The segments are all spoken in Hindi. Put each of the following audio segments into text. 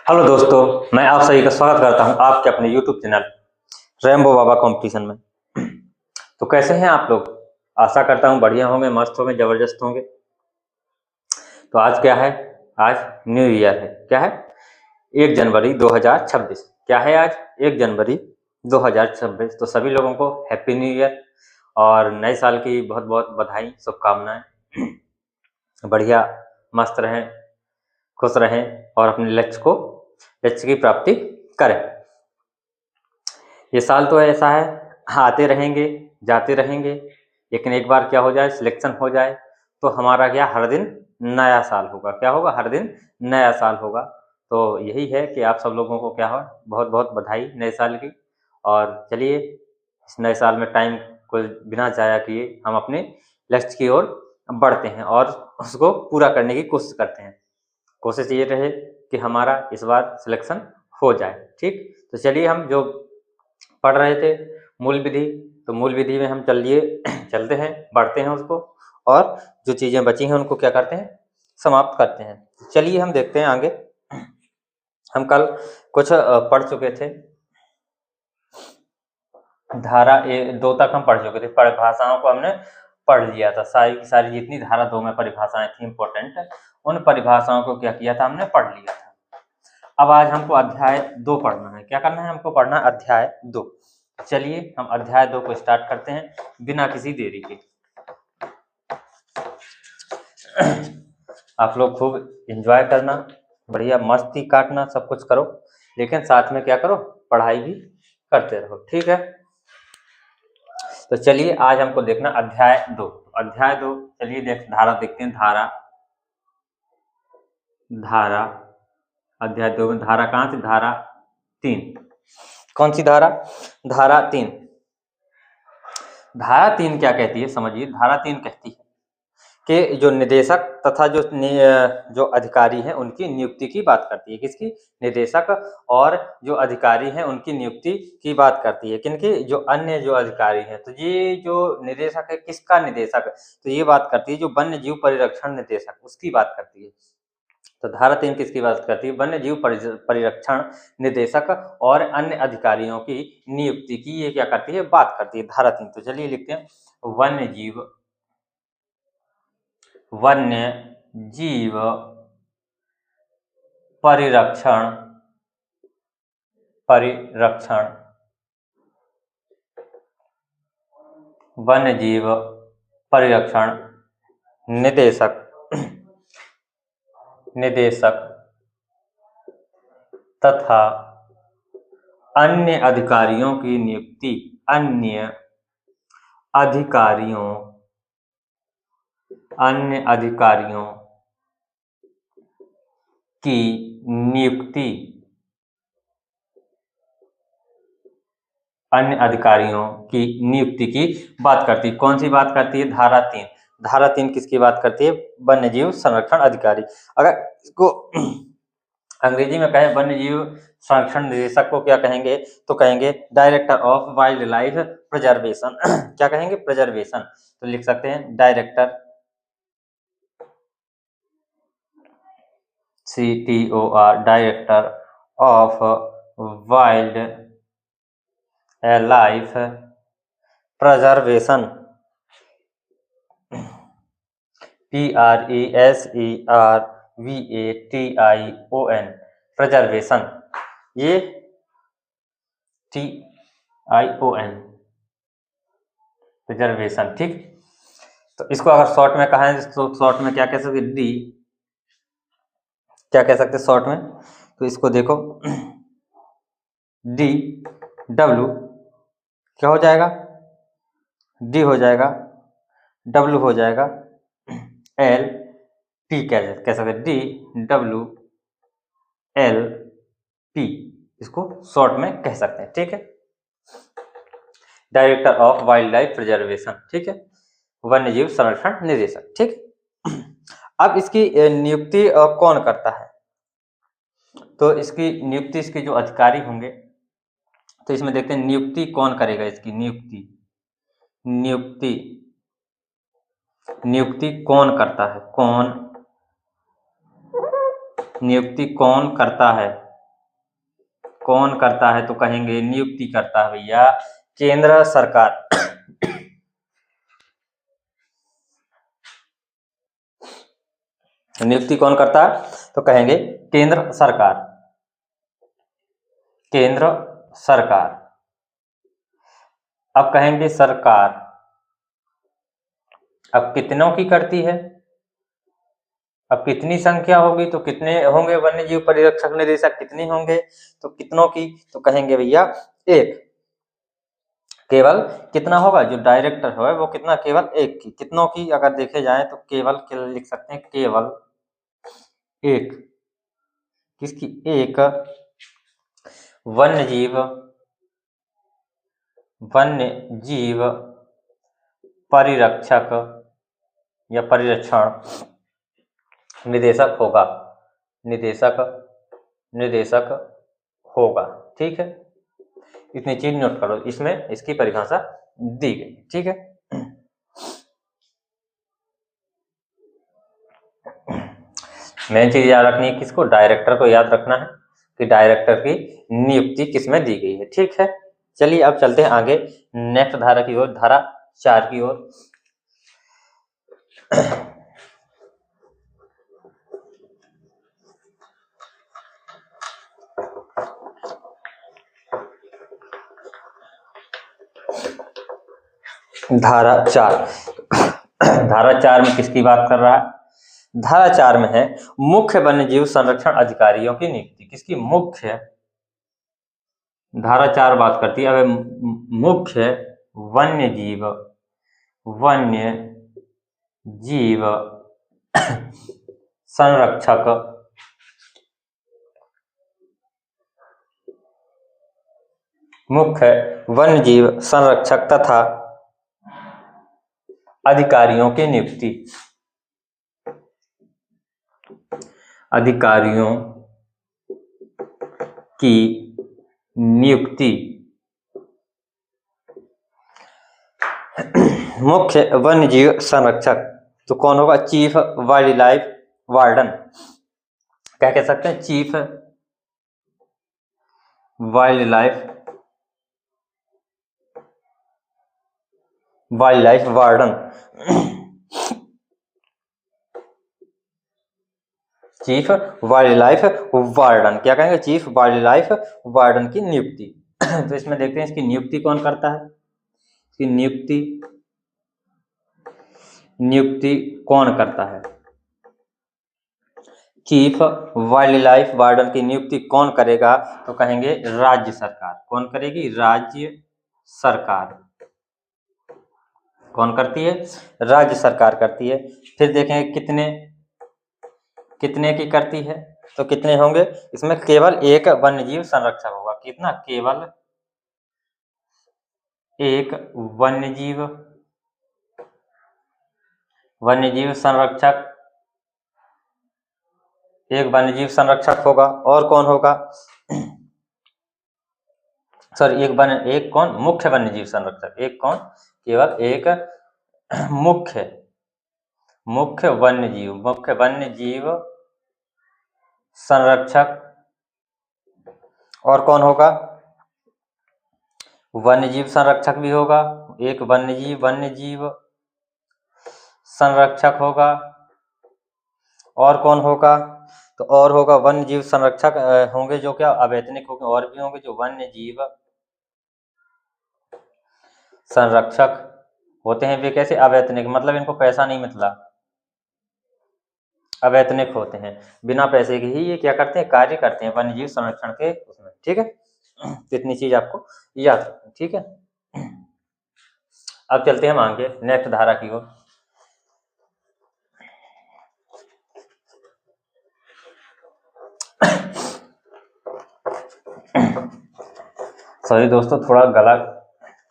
हेलो दोस्तों, मैं आप सभी का स्वागत करता हूं आपके अपने YouTube चैनल रैम्बो बाबा कंपटीशन में। तो कैसे हैं आप लोग? आशा करता हूं बढ़िया होंगे, मस्त होंगे, जबरदस्त होंगे। तो आज क्या है? आज न्यू ईयर है। क्या है? 1 जनवरी 2026। क्या है आज? 1 जनवरी 2026। तो सभी लोगों को हैप्पी न्यू ईयर और नए साल की बहुत बहुत बधाई, शुभकामनाएं। बढ़िया मस्त रहें, खुश रहें और अपने लक्ष्य की प्राप्ति करें। ये साल तो ऐसा है, आते रहेंगे जाते रहेंगे, लेकिन एक बार क्या हो जाए, सिलेक्शन हो जाए तो हमारा क्या हर दिन नया साल होगा। क्या होगा? हर दिन नया साल होगा। तो यही है कि आप सब लोगों को क्या हो, बहुत बहुत बधाई नए साल की। और चलिए इस नए साल में टाइम को बिना जाया किए हम अपने लक्ष्य की ओर बढ़ते हैं और उसको पूरा करने की कोशिश करते हैं। कोशिश ये रहे कि हमारा इस बार सिलेक्शन हो जाए। ठीक, तो चलिए हम जो पढ़ रहे थे मूल विधि, तो मूल विधि में हम चलते हैं, बढ़ते हैं उसको, और जो चीज़ें बची हैं उनको क्या करते हैं, समाप्त करते हैं। चलिए हम देखते हैं आगे। हम कल कुछ पढ़ चुके थे, धारा 2 तक हम पढ़ चुके थे। परिभाषाओं को हमने पढ़ लिया था, सारी की सारी जितनी धारा 2 में परिभाषाएं थी इम्पोर्टेंट, उन परिभाषाओं को क्या किया था, हमने पढ़ लिया था। अब आज हमको अध्याय 2 पढ़ना है। क्या करना है हमको? पढ़ना है अध्याय 2। चलिए हम अध्याय 2 को स्टार्ट करते हैं बिना किसी देरी के। आप लोग खूब एंजॉय करना, बढ़िया मस्ती काटना, सब कुछ करो, लेकिन साथ में क्या करो, पढ़ाई भी करते रहो। ठीक है, तो चलिए आज हमको देखना अध्याय 2। अध्याय 2, चलिए धारा देखते हैं। धारा अध्याय 2 में धारा कहाँ से? धारा 3। कौन सी धारा? धारा 3। धारा 3 क्या कहती है समझिए। धारा 3 कहती है कि जो निदेशक तथा जो अधिकारी हैं उनकी नियुक्ति की बात करती है। किसकी? निदेशक और जो अधिकारी हैं उनकी नियुक्ति की बात करती है। किनकी? जो अन्य जो अधिकारी हैं। तो ये जो निदेशक है, किसका निदेशक? तो ये बात करती है जो वन्य जीव परिरक्षण निदेशक, उसकी बात करती है। तो धारा 3 किसकी बात करती है? वन्य जीव परिरक्षण निदेशक और अन्य अधिकारियों की नियुक्ति की ये क्या करती है? बात करती है धारा 3। तो चलिए लिखते हैं वन्य जीव परिरक्षण वन्य जीव परिरक्षण निदेशक तथा अन्य अधिकारियों की नियुक्ति की नियुक्ति अन्य अधिकारियों की नियुक्ति की बात करती है। कौन सी बात करती है? धारा 3। धारा 3 किसकी बात करती है? वन्य जीव संरक्षण अधिकारी। अगर इसको अंग्रेजी में कहें वन्य जीव संरक्षण निदेशक को क्या कहेंगे? तो कहेंगे director of wild life preservation. क्या कहेंगे? प्रिजर्वेशन। तो लिख सकते हैं director, CTOR, director of wild life preservation, PRESERVATION, preservation. ये TION, प्रिजर्वेशन। ठीक, तो इसको अगर शॉर्ट में कहें तो शॉर्ट में क्या कह सकते? डी। क्या कह सकते शॉर्ट में? तो इसको देखो, DW क्या हो जाएगा? D हो जाएगा, W हो जाएगा, LP कह सकते DWLP, इसको शॉर्ट में कह सकते हैं। ठीक है, director of wild life preservation. ठीक है, वन्य जीव संरक्षण निदेशक। ठीक, अब इसकी नियुक्ति कौन करता है? तो इसकी नियुक्ति, इसके जो अधिकारी होंगे, तो इसमें देखते हैं नियुक्ति कौन करेगा। इसकी नियुक्ति कौन करता है? नियुक्ति कौन करता है? कौन करता है? तो कहेंगे नियुक्ति करता है भैया केंद्र सरकार। नियुक्ति कौन करता है? तो कहेंगे केंद्र सरकार, केंद्र सरकार। अब कहेंगे सरकार, अब कितनों की करती है? अब कितनी संख्या होगी? तो कितने होंगे वन्य जीव परिरक्षक निदेशक, कितने होंगे? तो कितनों की? तो कहेंगे भैया एक। केवल कितना होगा? जो डायरेक्टर है वो कितना? केवल एक की। कितनों की अगर देखे जाए तो केवल लिख सकते हैं, केवल एक। किसकी? एक वन्य जीव परिरक्षक या परिरक्षण निदेशक होगा, निदेशक होगा। ठीक है, इतनी चीज नोट करो, इसमें इसकी परिभाषा दी गई। ठीक है, मेन चीज याद रखनी है किसको? डायरेक्टर को याद रखना है कि डायरेक्टर की नियुक्ति किसमें दी गई है। ठीक है, चलिए अब चलते हैं आगे नेक्स्ट धारा की ओर, धारा 4 की ओर। धारा 4 धारा 4 में किसकी बात कर रहा है? धारा 4 में है मुख्य वन्यजीव संरक्षण अधिकारियों की नियुक्ति। किसकी? मुख्य। धारा 4 बात करती है अब मुख्य वन्यजीव संरक्षक मुख्य वन्यजीव संरक्षक तथा अधिकारियों की नियुक्ति, अधिकारियों की नियुक्ति मुख्य वन्यजीव संरक्षक तो कौन होगा? Chief wild life warden. क्या कह सकते हैं? Chief wild life warden. Chief wild life warden, क्या कहेंगे? चीफ वाइल्ड लाइफ वार्डन की नियुक्ति। तो इसमें देखते हैं इसकी नियुक्ति कौन करता है। इसकी नियुक्ति कौन करता है? चीफ वाइल्ड लाइफ वार्डन की नियुक्ति कौन करेगा? तो कहेंगे राज्य सरकार। कौन करेगी? राज्य सरकार। कौन करती है? राज्य सरकार करती है। फिर देखेंगे कितने की करती है, तो कितने होंगे? इसमें केवल एक वन्यजीव संरक्षक होगा। कितना? केवल एक वन्यजीव संरक्षक, एक वन्यजीव संरक्षक होगा। और कौन होगा? सॉरी, एक कौन? मुख्य वन्यजीव संरक्षक। एक कौन? केवल एक मुख्य वन्यजीव संरक्षक। और कौन होगा? वन्यजीव संरक्षक भी होगा। एक वन्यजीव संरक्षक होगा। और कौन होगा? तो और होगा वन्यजीव संरक्षक होंगे जो क्या अवैतनिक होंगे। और भी होंगे जो वन्यजीव संरक्षक होते हैं। वे कैसे? अवैतनिक, मतलब इनको पैसा नहीं मिलता, अवैतनिक होते हैं। बिना पैसे के ही ये क्या करते हैं? कार्य करते हैं वन्यजीव संरक्षण के उसमें। ठीक है, इतनी चीज आपको याद रखनी। ठीक है, अब चलते हैं हम आगे नेक्स्ट धारा की ओर। सॉरी दोस्तों, थोड़ा गला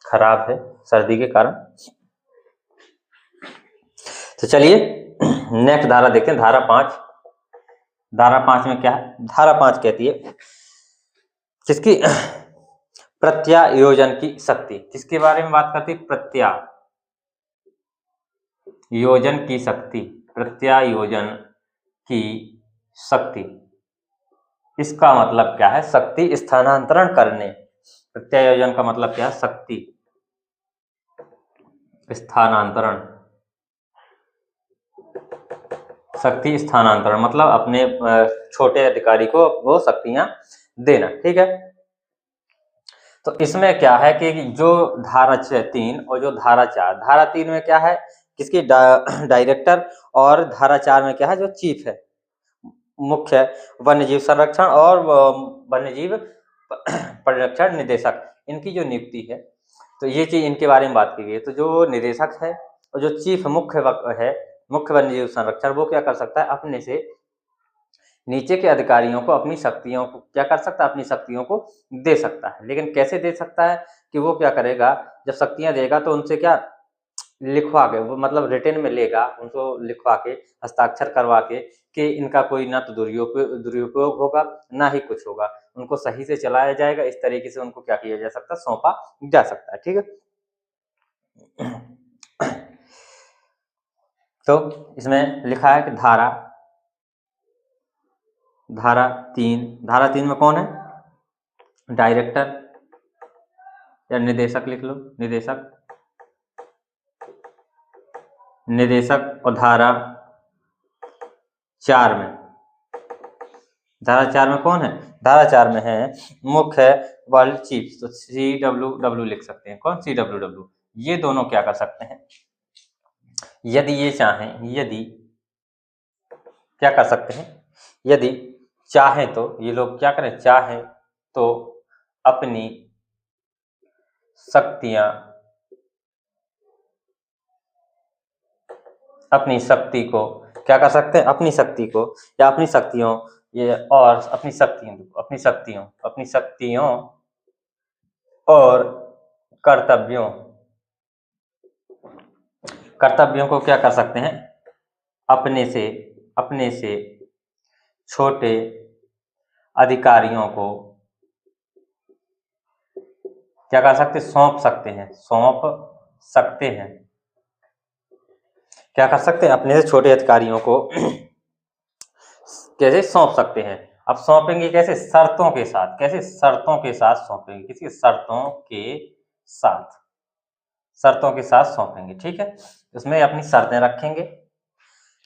खराब है सर्दी के कारण। तो चलिए नेक्स्ट धारा देखते हैं, धारा 5। धारा 5 में क्या है? धारा 5 कहती है किसकी? प्रत्यायोजन की शक्ति। किसके बारे में बात करती? प्रत्यायोजन की शक्ति। प्रत्यायोजन की शक्ति इसका मतलब क्या है? शक्ति स्थानांतरण करने। प्रत्यायोजन का मतलब क्या है? शक्ति स्थानांतरण। शक्ति स्थानांतरण मतलब अपने छोटे अधिकारी को वो शक्तियां देना। ठीक है, तो इसमें क्या है कि जो धारा 3 और जो धारा 4, धारा 3 में क्या है? किसकी? डायरेक्टर। और धारा 4 में क्या है? जो चीफ है, मुख्य वन्यजीव संरक्षण और वन्यजीव परिरक्षण निदेशक, इनकी जो नियुक्ति है, तो ये चीज इनके बारे में बात की गई है। तो जो निदेशक है और जो चीफ है, मुख्य वन्यजीव संरक्षण, वो क्या कर सकता है? अपने से नीचे के अधिकारियों को अपनी शक्तियों को क्या कर सकता है? अपनी शक्तियों को दे सकता है। लेकिन कैसे दे सकता है? कि वो क्या करेगा? जब शक्तियां देगा तो उनसे क्या लिखवा के, वो मतलब रिटन में लेगा, उनको लिखवा के, हस्ताक्षर करवा के, कि इनका कोई ना तो दुरुपयोग होगा, ना ही कुछ होगा, उनको सही से चलाया जाएगा। इस तरीके से उनको क्या किया जा सकता है? सौंपा जा सकता है। ठीक है, तो इसमें लिखा है कि धारा 3 में कौन है? डायरेक्टर या निदेशक लिख लो, निदेशक। और धारा 4 में कौन है? धारा 4 में है मुख्य वर्ल्ड चीफ। तो CWW लिख सकते हैं। कौन? CWW। ये दोनों क्या कर सकते हैं? यदि ये चाहें, यदि क्या कर सकते हैं? यदि चाहें तो ये लोग क्या करें? चाहें तो अपनी शक्तियां, अपनी शक्ति को क्या कर सकते हैं? अपनी शक्ति को या अपनी शक्तियों, ये और अपनी शक्तियों और कर्तव्यों को क्या कर सकते हैं? अपने से छोटे अधिकारियों को क्या कर सकते? सौंप सकते हैं। क्या कर सकते हैं? अपने से छोटे अधिकारियों को कैसे सौंप सकते हैं? अब सौंपेंगे कैसे? शर्तों के साथ। कैसे? शर्तों के साथ सौंपेंगे। किसी शर्तों के साथ सौंपेंगे। ठीक है, उसमें अपनी शर्तें रखेंगे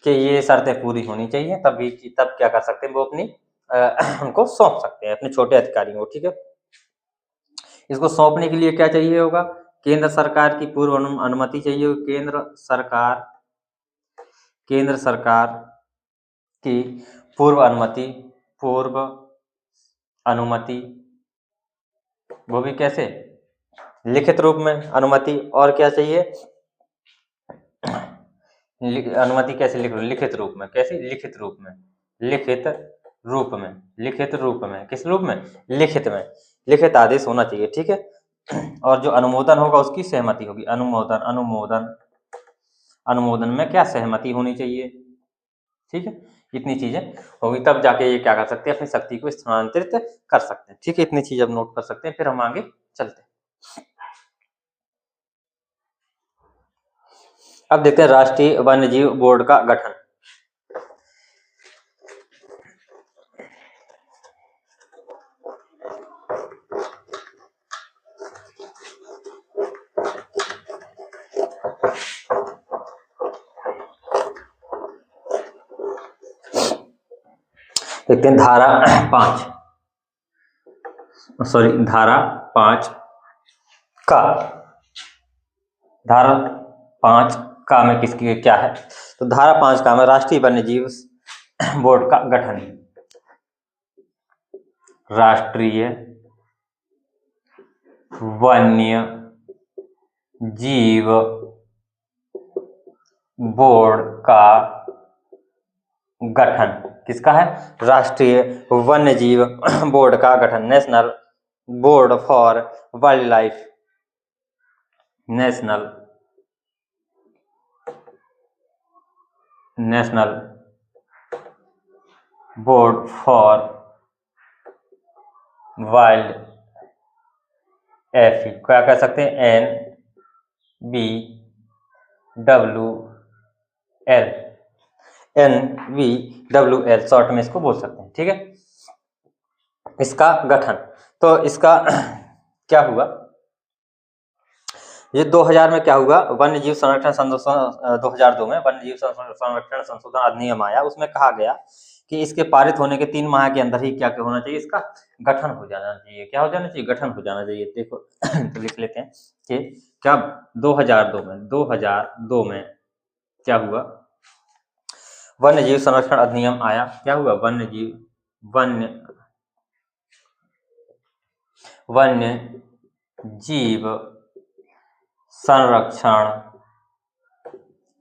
कि ये शर्तें पूरी होनी चाहिए, तब क्या कर सकते हैं? वो अपनी उनको सौंप सकते हैं, अपने छोटे अधिकारियों को। ठीक है, इसको सौंपने के लिए क्या चाहिए होगा? केंद्र सरकार की पूर्व अनुमति चाहिए होगी। केंद्र सरकार की पूर्व अनुमति, वो भी कैसे? लिखित रूप में अनुमति। और क्या चाहिए? अनुमति कैसे लिख? लिखित रूप में। कैसे? लिखित रूप में। किस रूप में? लिखित में। लिखित आदेश होना चाहिए। ठीक है, और जो अनुमोदन होगा उसकी सहमति होगी। अनुमोदन में क्या? सहमति होनी चाहिए। ठीक है, इतनी चीजें होगी, तब जाके ये क्या कर सकते हैं? अपनी शक्ति को स्थानांतरित कर सकते हैं। ठीक है, इतनी चीज अब नोट कर सकते हैं, फिर हम आगे चलते हैं। अब देखते हैं राष्ट्रीय वन्यजीव बोर्ड का गठन। देखते हैं धारा 5 का, धारा 5 का में किसकी क्या है? तो धारा 5 का में राष्ट्रीय वन्यजीव बोर्ड का गठन। राष्ट्रीय वन्य जीव बोर्ड का गठन किसका है? राष्ट्रीय वन्यजीव बोर्ड का गठन। National board for wild life, national board for wild F, क्या कह सकते हैं? NBWL, शॉर्ट में इसको बोल सकते हैं। ठीक है, इसका गठन। तो इसका क्या हुआ, ये 2000 में क्या हुआ, वन्य जीव संरक्षण संशोधन 2002 में वन्य जीव संरक्षण संशोधन अधिनियम आया। उसमें कहा गया कि इसके पारित होने के 3 माह के अंदर ही क्या क्या होना चाहिए, इसका गठन हो जाना चाहिए। क्या हो जाना चाहिए, गठन हो जाना चाहिए। देखो तो लिख लेते हैं कि क्या 2002 में क्या हुआ, वन्य जीव संरक्षण अधिनियम आया। क्या हुआ, वन्य जीव संरक्षण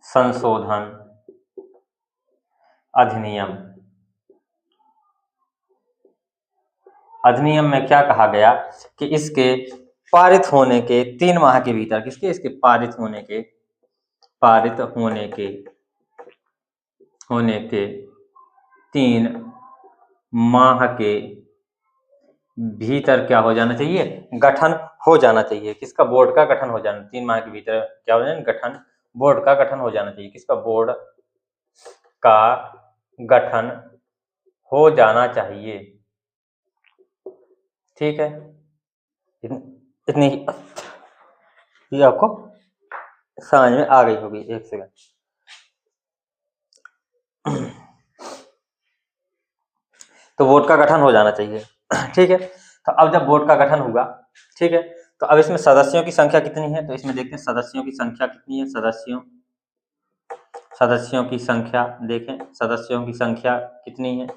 संशोधन अधिनियम में क्या कहा गया कि इसके पारित होने के 3 माह के भीतर, किसके, इसके पारित होने के 3 माह के भीतर क्या हो जाना चाहिए, गठन हो जाना चाहिए। किसका, बोर्ड का गठन हो जाना। 3 माह के भीतर क्या हो जाना, गठन, बोर्ड का गठन हो जाना चाहिए। किसका, बोर्ड का गठन हो जाना चाहिए। ठीक है, इतनी ये आपको समझ में आ गई होगी। एक सेकंड। तो बोर्ड का गठन हो जाना चाहिए। ठीक है, तो अब जब बोर्ड का गठन हुआ, ठीक है, तो अब इसमें सदस्यों की संख्या कितनी है, तो इसमें देखते हैं सदस्यों की संख्या कितनी है। सदस्यों की संख्या देखें, सदस्यों की संख्या कितनी है।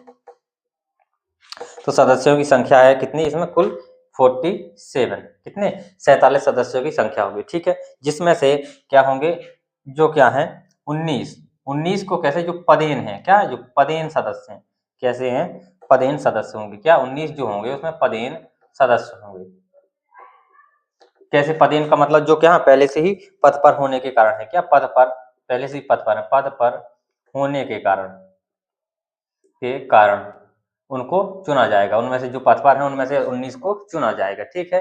तो सदस्यों की संख्या है कितनी, इसमें कुल 47, कितने, 47 सदस्यों की संख्या होगी। ठीक है, जिसमें से क्या होंगे, जो क्या है 19 को कैसे, जो पदेन है, क्या, जो पदेन सदस्य हैं, कैसे हैं, पदेन सदस्य होंगे। क्या, 19 जो होंगे उसमें पदेन सदस्य होंगे। कैसे पदेन का मतलब, जो क्या पहले से ही पद पर होने के कारण है। क्या, पद पर, पहले से ही पद पर है, पद पर होने के कारण उनको चुना जाएगा। उनमें से जो पद पर है उनमें से 19 को चुना जाएगा। ठीक है,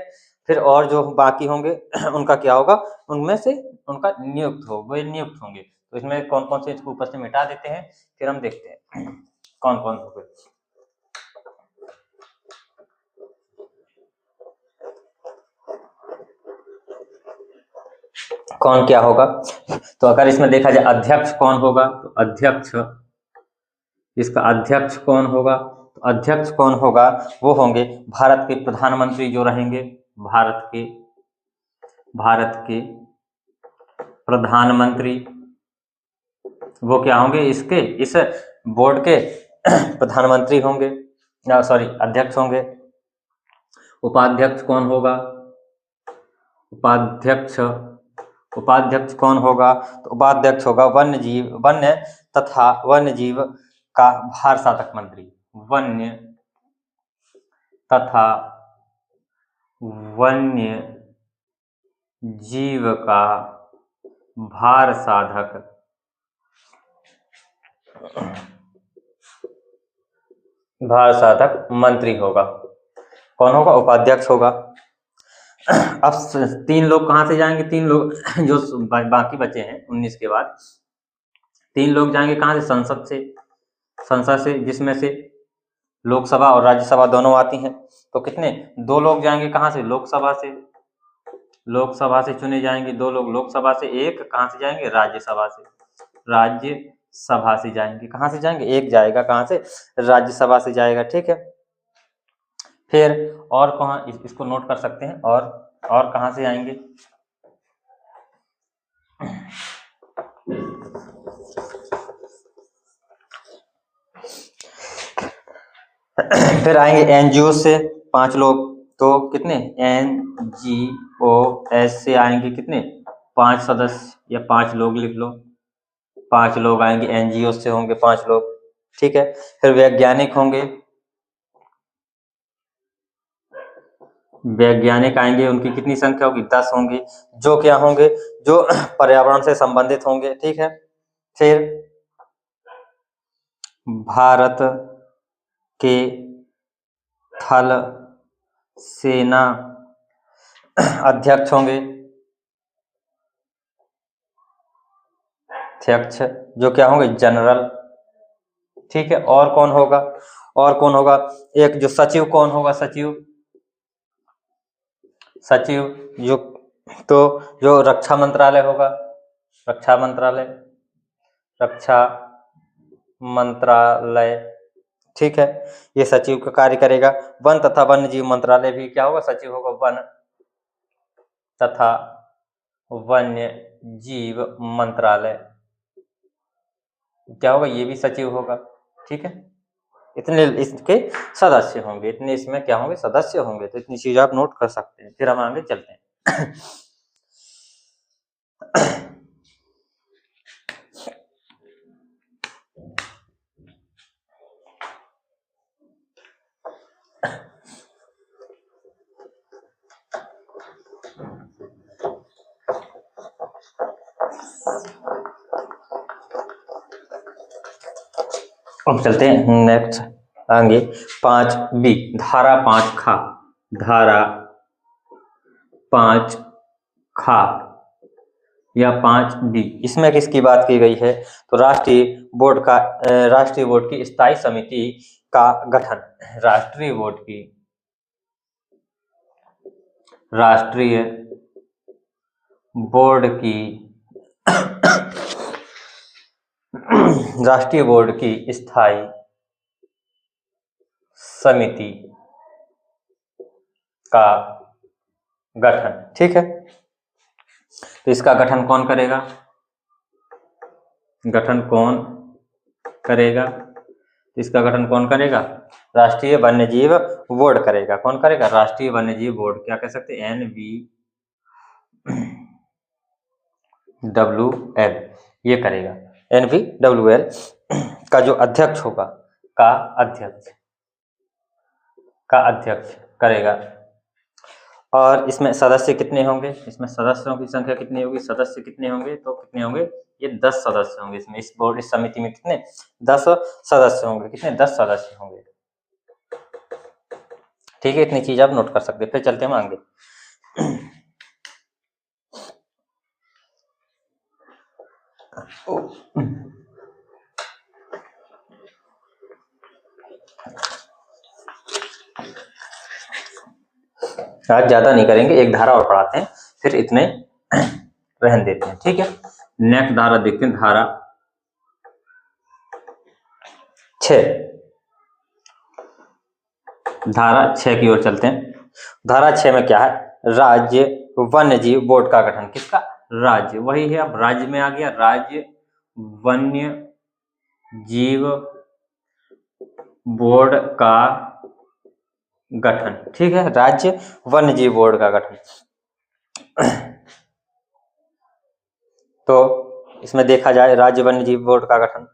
फिर और जो बाकी होंगे उनका क्या होगा, उनमें से उनका नियुक्त होंगे। तो इसमें कौन कौन से, इसको ऊपर से मिटा देते हैं, फिर हम देखते हैं कौन कौन होंगे। कौन क्या होगा, तो अगर इसमें देखा जाए अध्यक्ष कौन होगा, तो इसका अध्यक्ष कौन होगा, तो अध्यक्ष कौन होगा, वो होंगे भारत के प्रधानमंत्री जो रहेंगे। भारत के प्रधानमंत्री, वो क्या होंगे, इस बोर्ड के प्रधानमंत्री होंगे, सॉरी अध्यक्ष होंगे। उपाध्यक्ष कौन होगा, उपाध्यक्ष कौन होगा, तो उपाध्यक्ष होगा वन्य जीव का भार साधक मंत्री। वन्य तथा वन्य जीव का भार साधक मंत्री होगा। कौन होगा, उपाध्यक्ष होगा। अब 3 लोग कहाँ से जाएंगे, 3 लोग जो बाकी बचे हैं 19 के बाद, 3 लोग जाएंगे कहाँ से, संसद से, जिसमें से लोकसभा और राज्यसभा दोनों आती हैं। तो कितने, 2 लोग जाएंगे कहाँ से, लोकसभा से चुने जाएंगे 2 लोग लोकसभा से, एक कहाँ से जाएंगे, राज्यसभा से जाएंगे। कहाँ से जाएंगे, एक जाएगा कहाँ से, राज्यसभा से जाएगा। ठीक है, फिर और कहाँ, इसको नोट कर सकते हैं, और कहाँ से आएंगे, फिर आएंगे एनजीओ से 5 लोग। तो कितने, एनजीओएस से आएंगे कितने, 5 सदस्य या 5 लोग लिख लो, 5 लोग आएंगे एनजीओ से, होंगे 5 लोग। ठीक है, फिर वैज्ञानिक आएंगे, उनकी कितनी संख्या होगी, 10 होंगी, जो क्या होंगे, जो पर्यावरण से संबंधित होंगे। ठीक है, फिर भारत के थल सेना अध्यक्ष होंगे, अध्यक्ष जो क्या होंगे, जनरल ठीक है। और कौन होगा, और कौन होगा, एक जो सचिव कौन होगा, सचिव, सचिव जो, तो जो रक्षा मंत्रालय होगा, रक्षा मंत्रालय, रक्षा मंत्रालय, ठीक है, ये सचिव का कार्य करेगा। वन तथा वन्य जीव मंत्रालय भी क्या होगा, सचिव होगा, वन तथा वन्य जीव मंत्रालय क्या होगा, ये भी सचिव होगा। ठीक है, इतने इसके सदस्य होंगे, इतने इसमें क्या होंगे, सदस्य होंगे। तो इतनी चीज आप नोट कर सकते हैं। फिर हम आगे चलते हैं। अब चलते हैं नेक्स्ट आगे 5B, धारा 5 खा, धारा 5 खा या 5B, इसमें किसकी बात की गई है, तो राष्ट्रीय बोर्ड का, राष्ट्रीय बोर्ड की स्थायी समिति का गठन, राष्ट्रीय बोर्ड की, राष्ट्रीय बोर्ड की राष्ट्रीय बोर्ड की स्थायी समिति का गठन। ठीक है, तो इसका गठन कौन करेगा, गठन कौन करेगा, इसका गठन कौन करेगा, राष्ट्रीय वन्यजीव बोर्ड करेगा। कौन करेगा, राष्ट्रीय वन्यजीव बोर्ड, क्या कह सकते हैं, NVWL, ये करेगा। NVWL का जो अध्यक्ष होगा, का अध्यक्ष करेगा। और इसमें सदस्य कितने होंगे, इसमें सदस्यों की संख्या कितनी होगी, सदस्य कितने होंगे, तो कितने होंगे, ये 10 सदस्य होंगे इसमें, इस बोर्ड, इस समिति में कितने, 10 सदस्य होंगे। कितने, 10 सदस्य होंगे। ठीक है, इतनी चीज आप नोट कर सकते हैं। फिर चलते हैं हम आगे। आज ज्यादा नहीं करेंगे, एक धारा और पढ़ाते हैं, फिर इतने रहन देते हैं। ठीक है, नेक्स्ट धारा देखते हैं, धारा 6, धारा 6 की ओर चलते हैं। धारा 6 में क्या है, राज्य वन्य जीव बोर्ड का गठन, किसका, राज्य, वही है, अब राज्य में आ गया, राज्य वन्य जीव बोर्ड का गठन। ठीक है, राज्य वन्य जीव बोर्ड का गठन। तो इसमें देखा जाए राज्य वन्य जीव बोर्ड का गठन,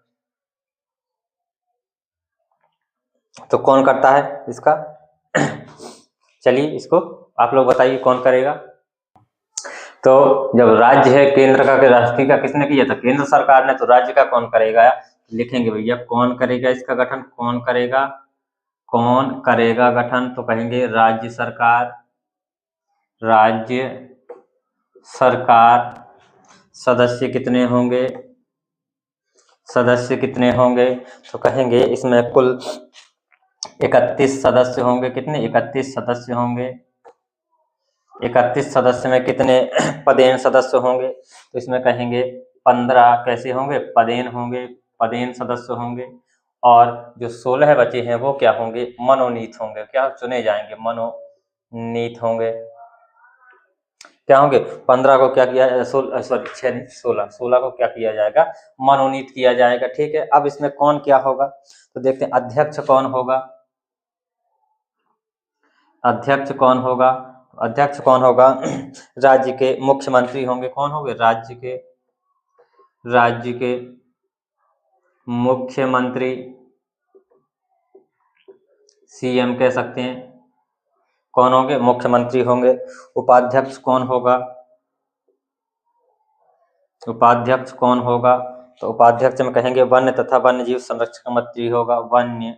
तो कौन करता है इसका, चलिए इसको आप लोग बताइए कौन करेगा। तो जब राज्य है, केंद्र का, राष्ट्रीय का किसने किया था, केंद्र सरकार ने, तो राज्य का कौन करेगा, लिखेंगे भैया कौन करेगा इसका गठन, कौन करेगा, कौन करेगा गठन, तो कहेंगे राज्य सरकार, राज्य सरकार। सदस्य कितने होंगे, सदस्य कितने होंगे, तो कहेंगे इसमें कुल 31 सदस्य होंगे। कितने, 31 सदस्य होंगे। 31 सदस्य में कितने पदेन सदस्य होंगे, तो इसमें कहेंगे 15 कैसे होंगे, पदेन होंगे, पदेन सदस्य होंगे। और जो 16 बचे हैं वो क्या होंगे, मनोनीत होंगे, क्या चुने जाएंगे, मनोनीत होंगे। क्या होंगे, 15 को क्या किया, सॉरी 16 को क्या किया जाएगा, मनोनीत किया जाएगा। ठीक है, अब इसमें कौन क्या होगा, तो देखते हैं अध्यक्ष कौन होगा, अध्यक्ष कौन होगा, अध्यक्ष कौन होगा, राज्य के मुख्यमंत्री होंगे। कौन होंगे, राज्य के मुख्यमंत्री, CM कह सकते हैं। कौन होंगे, मुख्यमंत्री होंगे। उपाध्यक्ष कौन होगा, उपाध्यक्ष कौन होगा, तो उपाध्यक्ष में कहेंगे वन्य तथा वन्य जीव संरक्षण मंत्री होगा, वन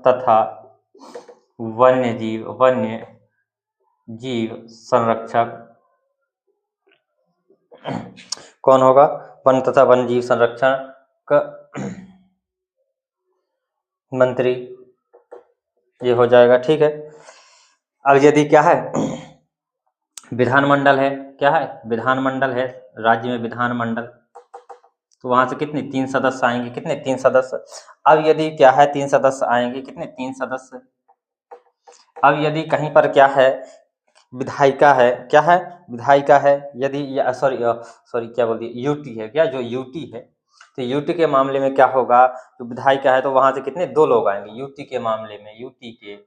तथा वन्य जीव संरक्षक कौन होगा? वन तथा वन्य जीव संरक्षण का मंत्री, ये हो जाएगा। ठीक है। अब यदि क्या है, विधानमंडल है, क्या है, विधानमंडल है, राज्य में विधानमंडल, तो वहां से कितने 3 सदस्य आएंगे, कितने 3 सदस्य। अब यदि क्या है 3 सदस्य आएंगे, कितने 3 सदस्य। अब यदि कहीं पर क्या है विधायिका है, क्या है विधायिका है, यदि सॉरी सॉरी क्या बोल दिया, यूटी है, क्या जो यूटी है, तो यूटी के मामले में क्या होगा, जो विधायिका है तो वहां से कितने 2 लोग आएंगे। यूटी के मामले में, यूटी के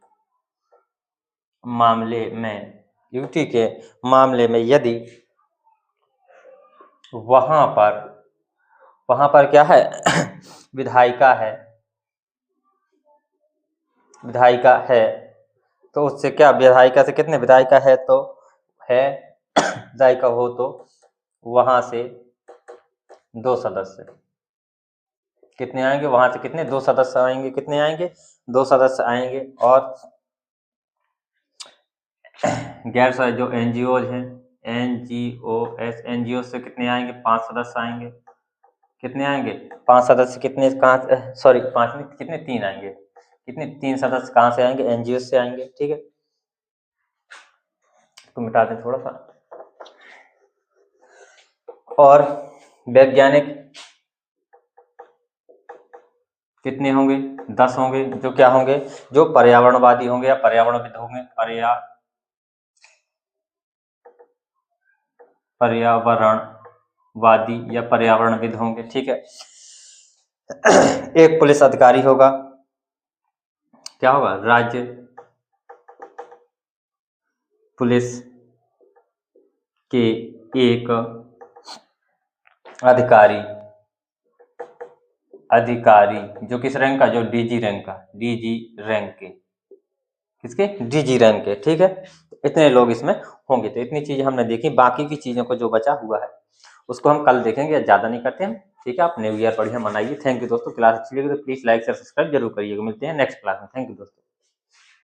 मामले में, यूटी के मामले में यदि वहां पर क्या है विधायिका है, विधायिका है, तो उससे क्या, विधायिका से कितने, विधायिका है तो है विधायिका हो तो वहां से 2 सदस्य कितने आएंगे, वहां से कितने 2 सदस्य आएंगे, कितने आएंगे 2 सदस्य आएंगे। और गैर जो एनजीओज हैं, एनजीओ से कितने आएंगे, 5 सदस्य आएंगे, कितने आएंगे 5 सदस्य, कितने कहाँ, सॉरी 5 नहीं, कितने 3 आएंगे, कितने 3 सदस्य कहाँ से आएंगे, एनजीओ से आएंगे। ठीक है, तो मिटा दें थोड़ा सा। और वैज्ञानिक कितने होंगे, 10 होंगे, जो क्या होंगे, जो पर्यावरणवादी होंगे या पर्यावरणविद होंगे, पर्यावरणवादी या पर्यावरणविद होंगे। ठीक है। एक पुलिस अधिकारी होगा, क्या होगा, राज्य पुलिस के एक अधिकारी जो किस रैंक का, जो डीजी रैंक का, डीजी रैंक के, किसके, डीजी रैंक के। ठीक है, इतने लोग इसमें होंगे। तो इतनी चीजें हमने देखी, बाकी की चीजों को जो बचा हुआ है उसको हम कल देखेंगे, ज्यादा नहीं करते हैं। ठीक है, आप न्यू ईयर बढ़िया मनाइए। थैंक यू दोस्तों। क्लास अच्छी लगी तो प्लीज लाइक शेयर सब्सक्राइब जरूर करिएगा। मिलते हैं नेक्स्ट क्लास में। थैंक यू दोस्तों।